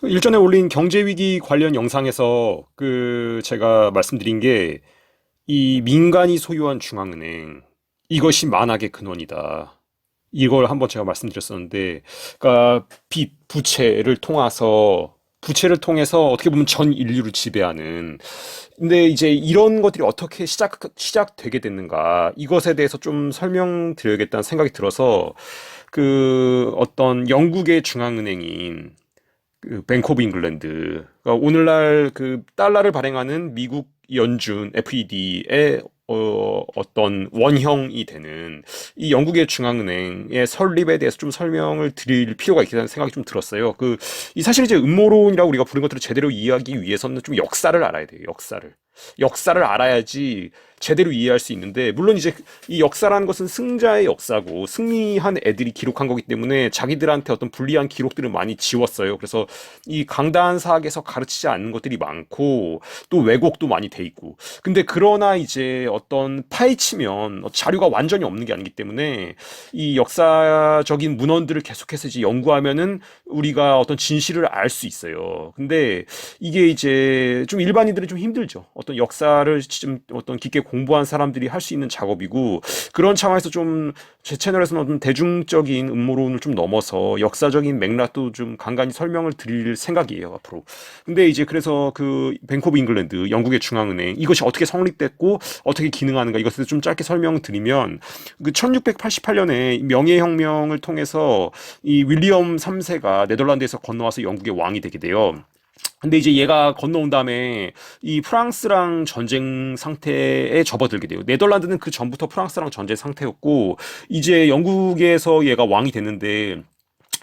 그 일전에 올린 경제위기 관련 영상에서 제가 말씀드린 게 이 민간이 소유한 중앙은행 이것이 만악의 근원이다. 이걸 한번 제가 말씀드렸었는데, 그러니까 빚, 부채를 통해서 어떻게 보면 전 인류를 지배하는. 근데 이제 이런 것들이 어떻게 시작되게 됐는가, 이것에 대해서 좀 설명드려야겠다는 생각이 들어서, 어떤 영국의 중앙은행인 뱅크 오브 잉글랜드, 그러니까 오늘날 그 달러를 발행하는 미국 연준 FED의 어떤 원형이 되는 이 영국의 중앙은행의 설립에 대해서 좀 설명을 드릴 필요가 있다는 생각이 좀 들었어요. 이 사실 이제 음모론이라고 우리가 부른 것들을 제대로 이해하기 위해서는 좀 역사를 알아야 돼요. 역사를 알아야지 제대로 이해할 수 있는데, 물론 이제 이 역사라는 것은 승자의 역사고 승리한 애들이 기록한 거기 때문에 자기들한테 어떤 불리한 기록들을 많이 지웠어요. 그래서 이 강다한 사학에서 가르치지 않는 것들이 많고 또 왜곡도 많이 돼 있고. 근데 그러나 이제 어떤 파헤치면 자료가 완전히 없는 게 아니기 때문에 이 역사적인 문헌들을 계속해서 이제 연구하면은 우리가 어떤 진실을 알 수 있어요. 근데 이게 이제 좀 일반인들은 좀 힘들죠. 어떤 역사를 좀 어떤 깊게 공부한 사람들이 할 수 있는 작업이고, 그런 차원에서 좀 제 채널에서는 어떤 대중적인 음모론을 좀 넘어서 역사적인 맥락도 좀 간간히 설명을 드릴 생각이에요, 앞으로. 근데 이제 그래서 그 뱅크 오브 잉글랜드, 영국의 중앙은행, 이것이 어떻게 성립됐고 어떻게 기능하는가, 이것을 좀 짧게 설명드리면, 그 1688년에 명예혁명을 통해서 이 윌리엄 3세가 네덜란드에서 건너와서 영국의 왕이 되게 돼요. 근데 이제 얘가 건너온 다음에 이 프랑스랑 전쟁 상태에 접어들게 돼요. 네덜란드는 그 전부터 프랑스랑 전쟁 상태였고, 이제 영국에서 얘가 왕이 됐는데,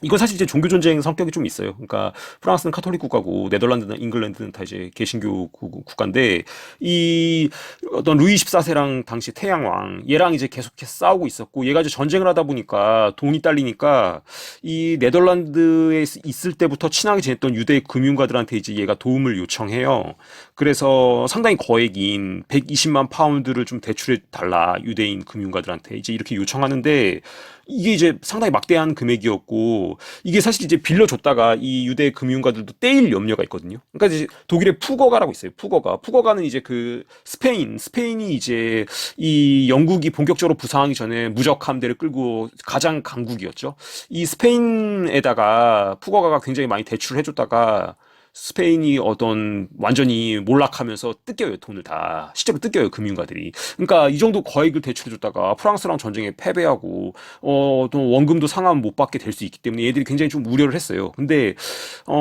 이건 사실 이제 종교 전쟁 성격이 좀 있어요. 그러니까 프랑스는 카톨릭 국가고 네덜란드나 잉글랜드는 다 이제 개신교 국가인데, 이 어떤 루이 14세랑 당시 태양왕 얘랑 이제 계속해서 싸우고 있었고, 얘가 이제 전쟁을 하다 보니까 돈이 딸리니까 이 네덜란드에 있을 때부터 친하게 지냈던 유대 금융가들한테 이제 얘가 도움을 요청해요. 그래서 상당히 거액인 120만 파운드를 좀 대출해 달라, 유대인 금융가들한테 이제 이렇게 요청하는데, 이게 이제 상당히 막대한 금액이었고, 이게 사실 이제 빌려줬다가 이 유대 금융가들도 떼일 염려가 있거든요. 그러니까 이제 독일의 푸거가라고 있어요. 푸거가는 이제 그 스페인이 이제 이 영국이 본격적으로 부상하기 전에 무적 함대를 끌고 가장 강국이었죠. 이 스페인에다가 푸거가가 굉장히 많이 대출을 해줬다가 스페인이 어떤 완전히 몰락하면서 뜯겨요, 돈을 다. 실제로 뜯겨요, 금융가들이. 그러니까 이 정도 거액을 대출해줬다가 프랑스랑 전쟁에 패배하고, 또 원금도 상환 못 받게 될 수 있기 때문에 얘들이 굉장히 좀 우려를 했어요. 근데,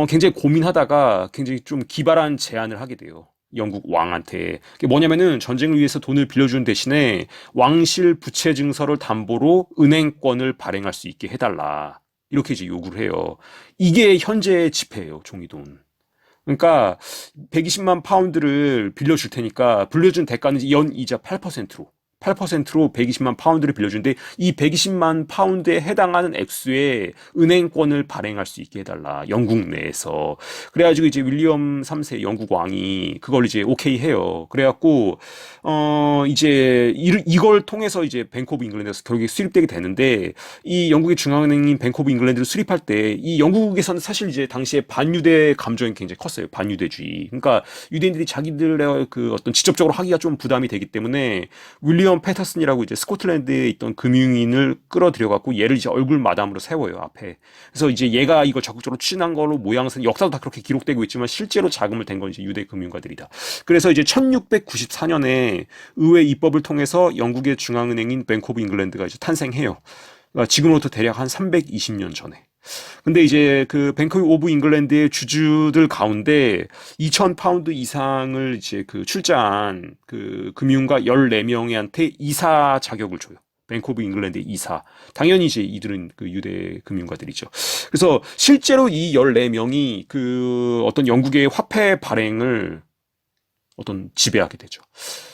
굉장히 고민하다가 굉장히 좀 기발한 제안을 하게 돼요. 영국 왕한테. 그게 뭐냐면은 전쟁을 위해서 돈을 빌려주는 대신에 왕실 부채 증서를 담보로 은행권을 발행할 수 있게 해달라. 이렇게 이제 요구를 해요. 이게 현재 지폐예요, 종이돈. 그러니까 120만 파운드를 빌려줄 테니까 빌려준 대가는 연이자 8%로 120만 파운드를 빌려주는데, 이 120만 파운드에 해당하는 액수의 은행권을 발행할 수 있게 해달라, 영국 내에서. 그래가지고 이제 윌리엄 3세 영국 왕이 그걸 이제 오케이 해요. 그래갖고 이제 이걸 통해서 이제 뱅크 오브 잉글랜드에서 결국에 수립되게 되는데, 이 영국의 중앙은행인 뱅크 오브 잉글랜드를 수립할 때 이 영국에서는 사실 이제 당시에 반유대 감정이 굉장히 컸어요. 반유대주의. 그러니까 유대인들이 자기들의 그 어떤 직접적으로 하기가 좀 부담이 되기 때문에 윌리엄 패터슨이라고 이제 스코틀랜드에 있던 금융인을 끌어들여갖고 얘를 이제 얼굴 마담으로 세워요, 앞에. 그래서 이제 얘가 이걸 적극적으로 추진한 걸로 모양새는, 역사도 다 그렇게 기록되고 있지만 실제로 자금을 댄 건 이제 유대 금융가들이다. 그래서 이제 1694년에 의회 입법을 통해서 영국의 중앙은행인 뱅크 오브 잉글랜드가 이제 탄생해요. 그러니까 지금으로부터 대략 한 320년 전에. 근데 이제 그 뱅크 오브 잉글랜드의 주주들 가운데 2천 파운드 이상을 이제 그 출자한 그 금융가 14명한테 이사 자격을 줘요. 뱅크 오브 잉글랜드의 이사. 당연히 이제 이들은 그 유대 금융가들이죠. 그래서 실제로 이 14명이 그 어떤 영국의 화폐 발행을 어떤 지배하게 되죠.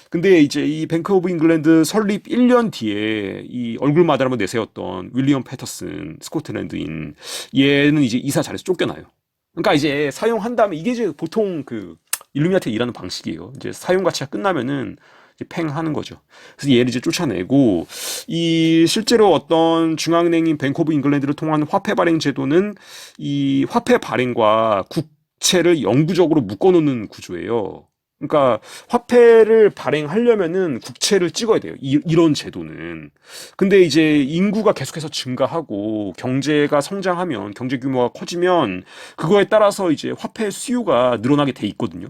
근데 이제 이 뱅크 오브 잉글랜드 설립 1년 뒤에 이 얼굴 마다를 내세웠던 윌리엄 패터슨, 스코틀랜드인, 얘는 이제 이사 자리에서 쫓겨나요. 그러니까 이제 사용한 다음에, 이게 이제 보통 그 일루미나티 일하는 방식이에요. 이제 사용 가치가 끝나면은 이제 팽하는 거죠. 그래서 얘를 이제 쫓아내고 이 실제로 어떤 중앙은행인 뱅크 오브 잉글랜드를 통한 화폐 발행 제도는 이 화폐 발행과 국채를 영구적으로 묶어놓는 구조예요. 그러니까 화폐를 발행하려면은 국채를 찍어야 돼요. 이런 제도는. 근데 이제 인구가 계속해서 증가하고 경제가 성장하면 경제 규모가 커지면 그거에 따라서 이제 화폐 수요가 늘어나게 돼 있거든요.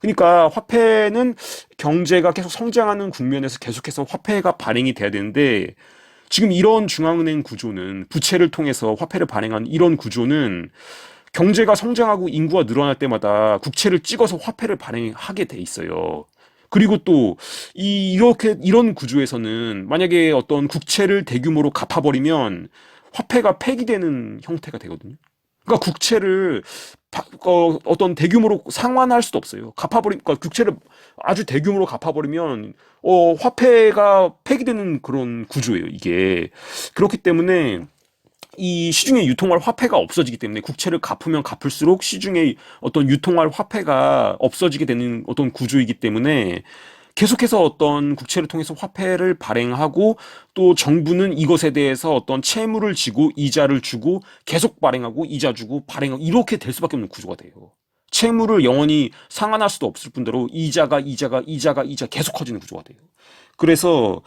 그러니까 화폐는 경제가 계속 성장하는 국면에서 계속해서 화폐가 발행이 돼야 되는데 지금 이런 중앙은행 구조는 부채를 통해서 화폐를 발행하는 이런 구조는 경제가 성장하고 인구가 늘어날 때마다 국채를 찍어서 화폐를 발행하게 돼 있어요. 그리고 또 이렇게 이런 구조에서는 만약에 어떤 국채를 대규모로 갚아버리면 화폐가 폐기되는 형태가 되거든요. 그러니까 국채를 어떤 대규모로 상환할 수도 없어요. 그러니까 국채를 아주 대규모로 갚아버리면 화폐가 폐기되는 그런 구조예요. 이게 그렇기 때문에 이 시중에 유통할 화폐가 없어지기 때문에 국채를 갚으면 갚을수록 시중에 어떤 유통할 화폐가 없어지게 되는 어떤 구조이기 때문에 계속해서 어떤 국채를 통해서 화폐를 발행하고 또 정부는 이것에 대해서 어떤 채무를 지고 이자를 주고 계속 발행하고 이자 주고 발행하고 이렇게 될 수밖에 없는 구조가 돼요. 채무를 영원히 상환할 수도 없을 뿐더러 이자 계속 커지는 구조가 돼요. 그래서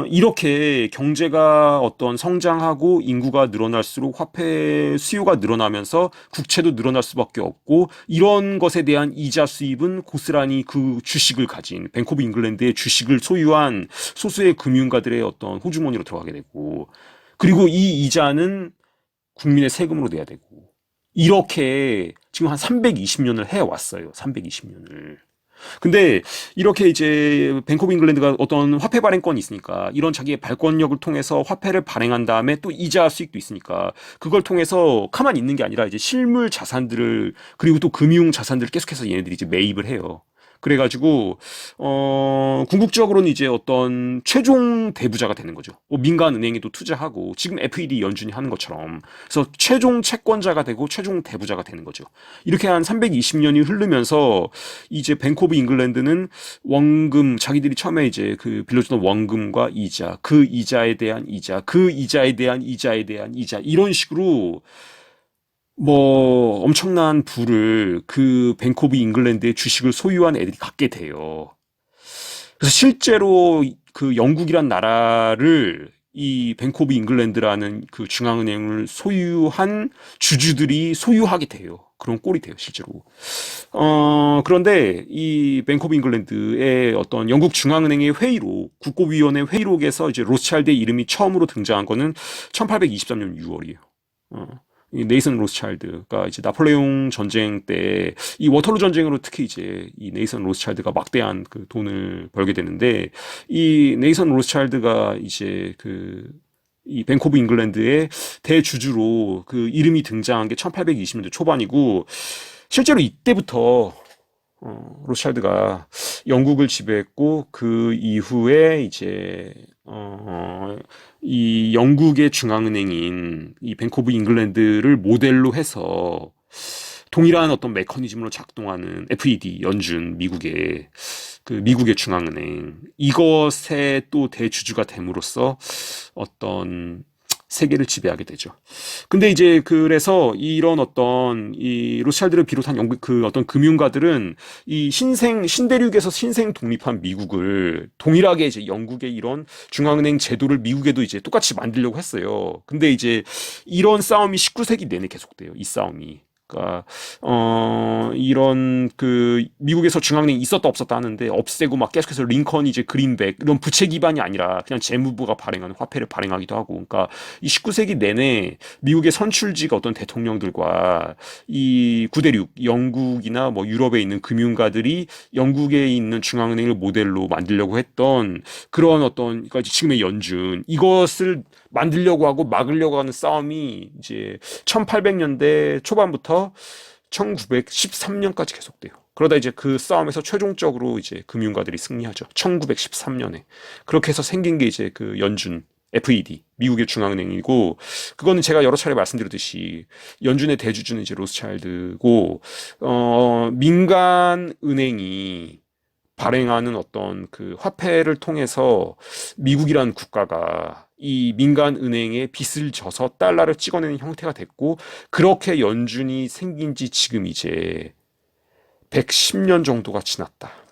이렇게 경제가 어떤 성장하고 인구가 늘어날수록 화폐 수요가 늘어나면서 국채도 늘어날 수밖에 없고 이런 것에 대한 이자 수입은 고스란히 그 주식을 가진 뱅크 오브 잉글랜드의 주식을 소유한 소수의 금융가들의 어떤 호주머니로 들어가게 되고 그리고 이 이자는 국민의 세금으로 내야 되고 이렇게 지금 한 320년을 해왔어요. 320년을. 근데 이렇게 이제 뱅크 오브 잉글랜드가 어떤 화폐 발행권이 있으니까 이런 자기의 발권력을 통해서 화폐를 발행한 다음에 또 이자 수익도 있으니까 그걸 통해서 가만히 있는 게 아니라 이제 실물 자산들을 그리고 또 금융 자산들을 계속해서 얘네들이 이제 매입을 해요. 그래가지고 궁극적으로는 이제 어떤 최종 대부자가 되는 거죠. 뭐 민간 은행에도 투자하고 지금 FED 연준이 하는 것처럼 그래서 최종 채권자가 되고 최종 대부자가 되는 거죠. 이렇게 한 320년이 흐르면서 이제 뱅크 오브 잉글랜드는 원금 자기들이 처음에 이제 그 빌려주던 원금과 이자 그 이자에 대한 이자 그 이자에 대한 이자에 대한 이자 이런 식으로 뭐 엄청난 부를 그 뱅크 오브 잉글랜드의 주식을 소유한 애들이 갖게 돼요. 그래서 실제로 그 영국이란 나라를 이 뱅크 오브 잉글랜드라는 그 중앙은행을 소유한 주주들이 소유하게 돼요. 그런 꼴이 돼요, 실제로. 그런데 이 뱅크 오브 잉글랜드의 어떤 영국 중앙은행의 회의록, 국고위원회 회의록에서 이제 로스차일드의 이름이 처음으로 등장한 거는 1823년 6월이에요. 이 네이선 로스차일드가 이제 나폴레옹 전쟁 때 이 워터루 전쟁으로 특히 이제 이 네이선 로스차일드가 막대한 그 돈을 벌게 되는데 이 네이선 로스차일드가 이제 그 이 뱅크 오브 잉글랜드의 대주주로 그 이름이 등장한 게 1820년대 초반이고 실제로 이때부터 로스차일드가 영국을 지배했고 그 이후에 이제 이 영국의 중앙은행인 이 뱅크 오브 잉글랜드를 모델로 해서 동일한 어떤 메커니즘으로 작동하는 FED 연준 미국의 중앙은행 이것의 또 대주주가 됨으로써 어떤 세계를 지배하게 되죠. 근데 이제 그래서 이런 어떤 이 로스차일드를 비롯한 영국 그 어떤 금융가들은 이 신대륙에서 신생 독립한 미국을 동일하게 이제 영국의 이런 중앙은행 제도를 미국에도 이제 똑같이 만들려고 했어요. 근데 이제 이런 싸움이 19세기 내내 계속돼요. 이 싸움이. 그러니까 이런 그 미국에서 중앙은행이 있었다 없었다 하는데 없애고 막 계속해서 링컨이 이제 그린백 이런 부채 기반이 아니라 그냥 재무부가 발행하는 화폐를 발행하기도 하고 그러니까 이 19세기 내내 미국의 선출직 어떤 대통령들과 이 구대륙 영국이나 뭐 유럽에 있는 금융가들이 영국에 있는 중앙은행을 모델로 만들려고 했던 그런 어떤 그러니까 지금의 연준 이것을 만들려고 하고 막으려고 하는 싸움이 이제 1800년대 초반부터 1913년까지 계속돼요. 그러다 이제 그 싸움에서 최종적으로 이제 금융가들이 승리하죠. 1913년에. 그렇게 해서 생긴 게 이제 그 연준, FED, 미국의 중앙은행이고, 그거는 제가 여러 차례 말씀드렸듯이 연준의 대주주는 이제 로스차일드고, 민간 은행이 발행하는 어떤 그 화폐를 통해서 미국이라는 국가가 이 민간 은행에 빚을 져서 달러를 찍어내는 형태가 됐고, 그렇게 연준이 생긴 지 지금 이제 110년 정도가 지났다.